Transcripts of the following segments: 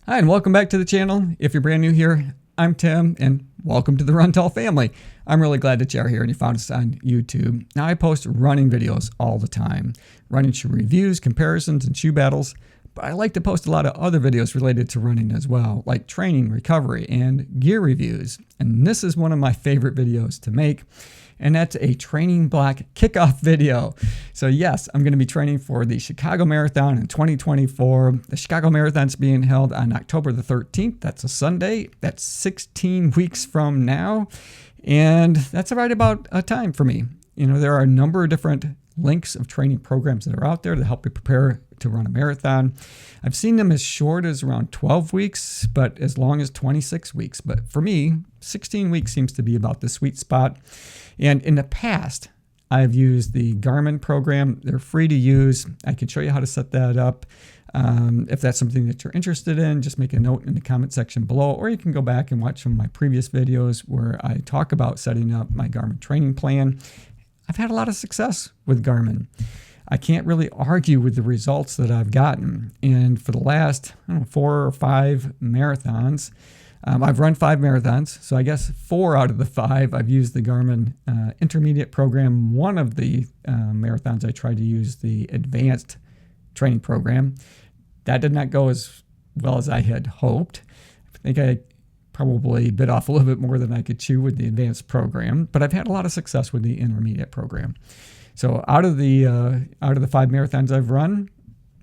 Hi, and welcome back to the channel. If you're brand new here, I'm Tim, and welcome to the Run Tall family. I'm really glad that you're here and you found us on YouTube. Now, I post running videos all the time, running shoe reviews, comparisons, and shoe battles, but I like to post a lot of other videos related to running as well, like training, recovery, and gear reviews. And this is one of my favorite videos to make, and that's a training block kickoff video. So yes, I'm going to be training for the Chicago Marathon in 2024. The Chicago Marathon's being held on October the 13th. That's a Sunday. That's 16 weeks from now. And that's right about a time for me. You know, there are a number of different links of training programs that are out there to help you prepare to run a marathon. I've seen them as short as around 12 weeks, but as long as 26 weeks. But for me, 16 weeks seems to be about the sweet spot. And in the past, I've used the Garmin program. They're free to use. I can show you how to set that up. If that's something that you're interested in, just make a note in the comment section below, or you can go back and watch some of my previous videos where I talk about setting up my Garmin training plan. I've had a lot of success with Garmin. I can't really argue with the results that I've gotten. And for the last 4 or 5 marathons, I've run 5 marathons. So I guess 4 out of the 5, I've used the Garmin intermediate program. One of the marathons, I tried to use the advanced training program. That did not go as well as I had hoped. I think I probably bit off a little bit more than I could chew with the advanced program, but I've had a lot of success with the intermediate program. So out of the 5 marathons I've run,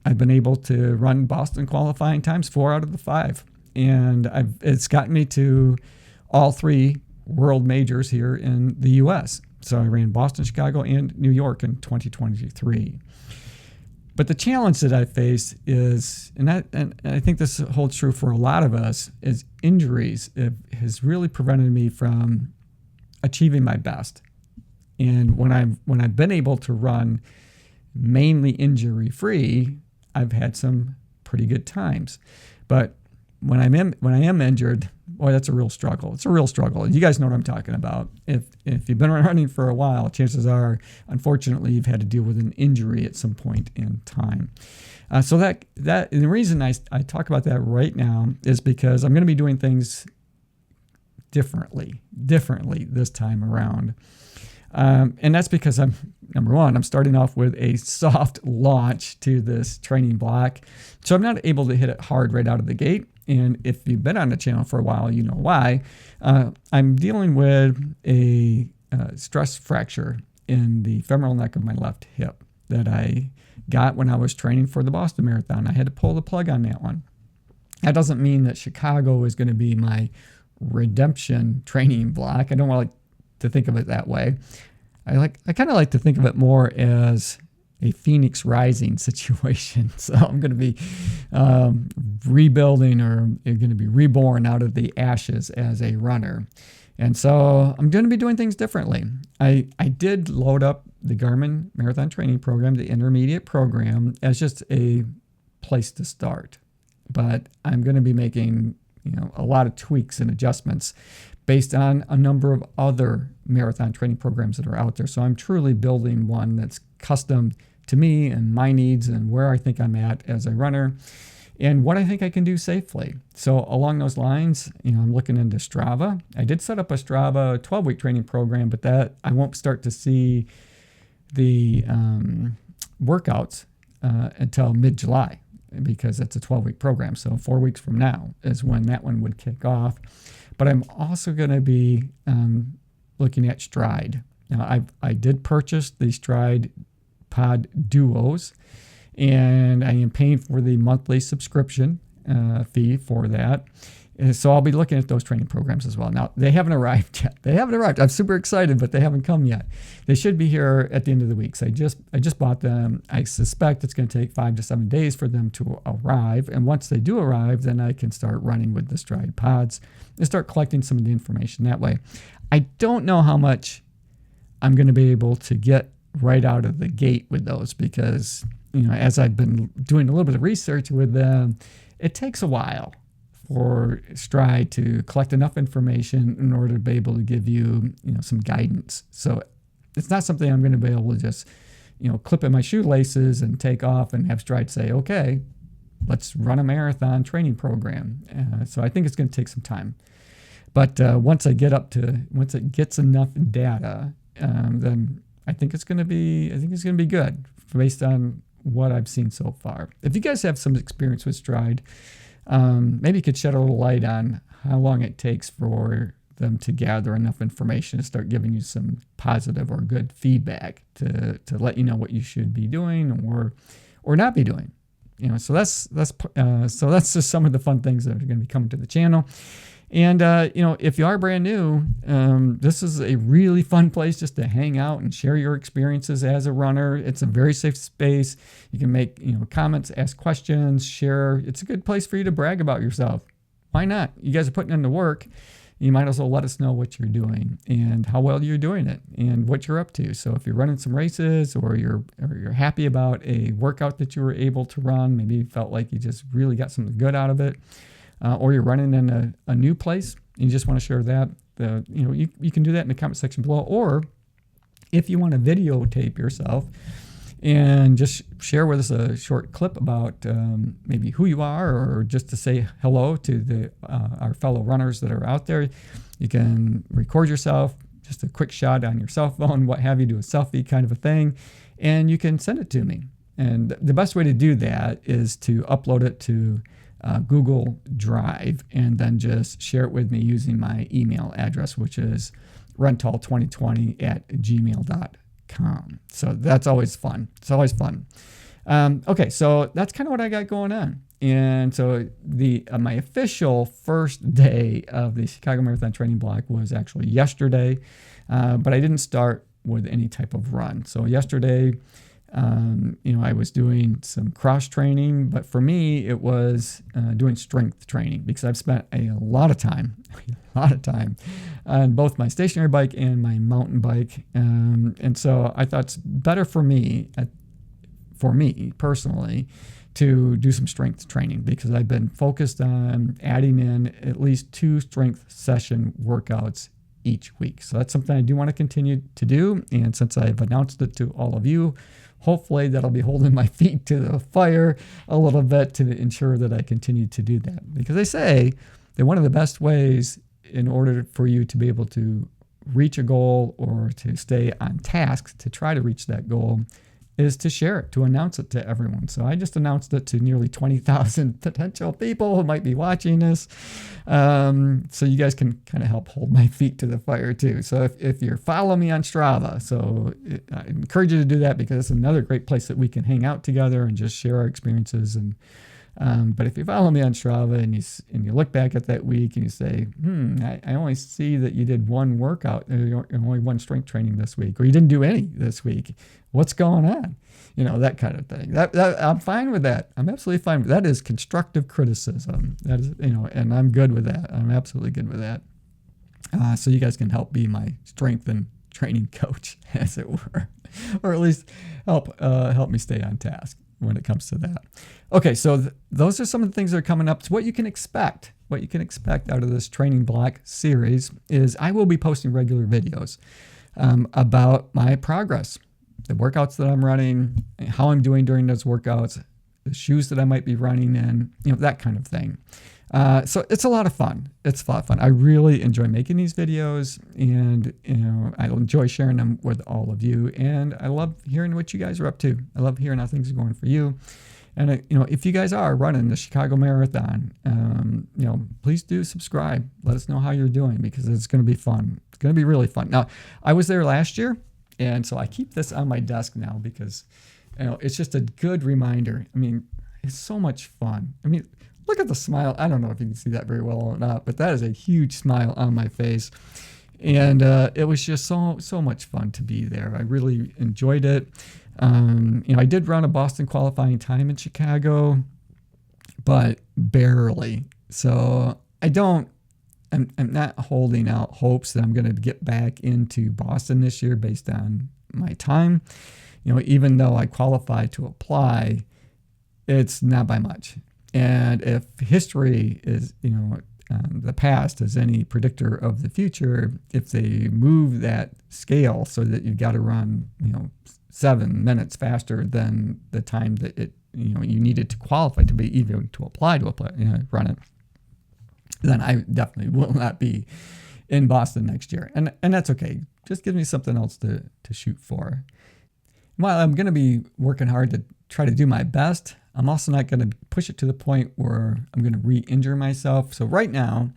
I've been able to run Boston qualifying times 4 out of the 5. And it's gotten me to all 3 world majors here in the US. So I ran Boston, Chicago, and New York in 2023. But the challenge that I face is, and I think this holds true for a lot of us, is injuries. It has really prevented me from achieving my best. And when I've been able to run mainly injury-free, I've had some pretty good times. But when I am injured, boy, that's a real struggle. It's a real struggle. You guys know what I'm talking about. If you've been running for a while, chances are, unfortunately, you've had to deal with an injury at some point in time. So and the reason I talk about that right now is because I'm going to be doing things differently this time around. And that's because number one, I'm starting off with a soft launch to this training block. So I'm not able to hit it hard right out of the gate. And if you've been on the channel for a while, you know why. I'm dealing with a stress fracture in the femoral neck of my left hip that I got when I was training for the Boston Marathon. I had to pull the plug on that one. That doesn't mean that Chicago is going to be my redemption training block. I don't want to think of it that way. I kind of like to think of it more as a Phoenix Rising situation. So I'm going to be rebuilding, or going to be reborn out of the ashes as a runner. And so I'm going to be doing things differently. I did load up the Garmin Marathon Training Program, the intermediate program, as just a place to start. But I'm going to be making a lot of tweaks and adjustments based on a number of other marathon training programs that are out there. So I'm truly building one that's custom to me and my needs and where I think I'm at as a runner and what I think I can do safely. So along those lines, I'm looking into Strava. I did set up a Strava 12-week training program, but that I won't start to see the workouts until mid-July, because it's a 12-week program. So 4 weeks from now is when that one would kick off. But I'm also going to be looking at Stride. Now, I did purchase the Stride Pod Duos, and I am paying for the monthly subscription fee for that. And so I'll be looking at those training programs as well. Now, they haven't arrived yet. I'm super excited, but they haven't come yet. They should be here at the end of the week. So I just bought them. I suspect it's going to take 5 to 7 days for them to arrive. And once they do arrive, then I can start running with the Stride Pods and start collecting some of the information that way. I don't know how much I'm going to be able to get right out of the gate with those, because, as I've been doing a little bit of research with them, it takes a while for Stride to collect enough information in order to be able to give you, some guidance. So it's not something I'm going to be able to just, clip in my shoelaces and take off and have Stride say, okay, let's run a marathon training program. So I think it's going to take some time. But once it gets enough data, then I think it's going to be good based on what I've seen so far. If you guys have some experience with Stride, maybe you could shed a little light on how long it takes for them to gather enough information to start giving you some positive or good feedback to let you know what you should be doing or not be doing. So that's just some of the fun things that are going to be coming to the channel. And, if you are brand new, this is a really fun place just to hang out and share your experiences as a runner. It's a very safe space. You can make, comments, ask questions, share. It's a good place for you to brag about yourself. Why not? You guys are putting in the work. You might as well let us know what you're doing and how well you're doing it and what you're up to. So if you're running some races or you're happy about a workout that you were able to run, maybe you felt like you just really got something good out of it, or you're running in a new place and you just want to share that, you can do that in the comment section below. Or if you want to videotape yourself and just share with us a short clip about maybe who you are, or just to say hello to our fellow runners that are out there, you can record yourself, just a quick shot on your cell phone, what have you, do a selfie kind of a thing, and you can send it to me. And the best way to do that is to upload it to Google Drive and then just share it with me using my email address, which is runtal2020@gmail.com. So that's always fun. It's always fun. Okay, so that's kind of what I got going on. And so my official first day of the Chicago Marathon training block was actually yesterday, but I didn't start with any type of run. So yesterday, I was doing some cross training, but for me, it was doing strength training because I've spent a lot of time on both my stationary bike and my mountain bike. And so I thought it's better for me personally, to do some strength training because I've been focused on adding in at least 2 strength session workouts each week. So that's something I do want to continue to do. And since I've announced it to all of you, hopefully that'll be holding my feet to the fire a little bit to ensure that I continue to do that. Because they say that one of the best ways in order for you to be able to reach a goal or to stay on task to try to reach that goal is to share it, to announce it to everyone. So I just announced it to nearly 20,000 potential people who might be watching this. So you guys can kind of help hold my feet to the fire too. So if you're following me on Strava, so I encourage you to do that because it's another great place that we can hang out together and just share our experiences. And but if you follow me on Strava and you look back at that week and you say, I only see that you did one workout, only one strength training this week, or you didn't do any this week. What's going on? That kind of thing. That I'm fine with that. I'm absolutely fine with that. That is constructive criticism. That is, and I'm good with that. I'm absolutely good with that. So you guys can help be my strength and training coach, as it were, or at least help me stay on task when it comes to that. Okay, so those are some of the things that are coming up. So what you can expect out of this training block series is I will be posting regular videos about my progress, the workouts that I'm running, how I'm doing during those workouts, the shoes that I might be running in, that kind of thing. So it's a lot of fun. It's a lot of fun. I really enjoy making these videos, and I enjoy sharing them with all of you. And I love hearing what you guys are up to. I love hearing how things are going for you. And if you guys are running the Chicago Marathon, please do subscribe. Let us know how you're doing because it's going to be fun. It's going to be really fun. Now, I was there last year, and so I keep this on my desk now because it's just a good reminder. I mean, it's so much fun. I mean, look at the smile. I don't know if you can see that very well or not, but that is a huge smile on my face. And it was just so much fun to be there. I really enjoyed it. I did run a Boston qualifying time in Chicago, but barely. So I'm not holding out hopes that I'm going to get back into Boston this year based on my time. Even though I qualified to apply, it's not by much. And if history is, the past is any predictor of the future, if they move that scale so that you've got to run, 7 minutes faster than the time that it you needed to qualify to be even to apply to run it, then I definitely will not be in Boston next year. And that's okay. Just gives me something else to shoot for. While I'm going to be working hard to try to do my best, I'm also not going to push it to the point where I'm going to re-injure myself. So right now,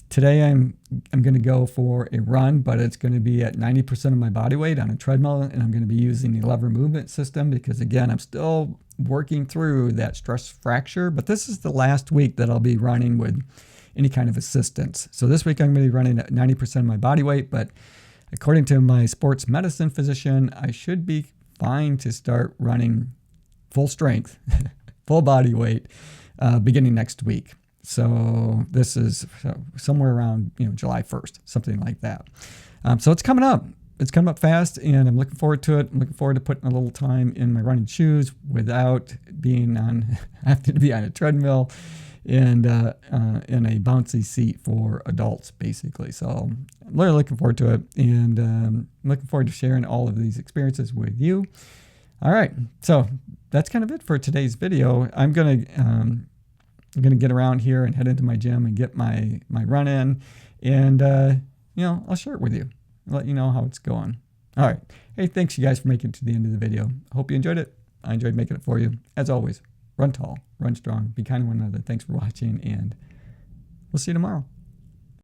today I'm going to go for a run, but it's going to be at 90% of my body weight on a treadmill, and I'm going to be using the lever movement system because, again, I'm still working through that stress fracture. But this is the last week that I'll be running with any kind of assistance. So this week I'm going to be running at 90% of my body weight, but according to my sports medicine physician, I should be fine to start running full strength, full body weight, beginning next week. So this is somewhere around July 1st, something like that. So it's coming up. It's coming up fast, and I'm looking forward to it. I'm looking forward to putting a little time in my running shoes without being having to be on a treadmill and in a bouncy seat for adults, basically. So I'm really looking forward to it, and I'm looking forward to sharing all of these experiences with you. All right, so that's kind of it for today's video. I'm gonna get around here and head into my gym and get my run in, and I'll share it with you, let you know how it's going. All right, hey, thanks you guys for making it to the end of the video. I hope you enjoyed it. I enjoyed making it for you. As always, run tall, run strong, be kind to one another. Thanks for watching, and we'll see you tomorrow.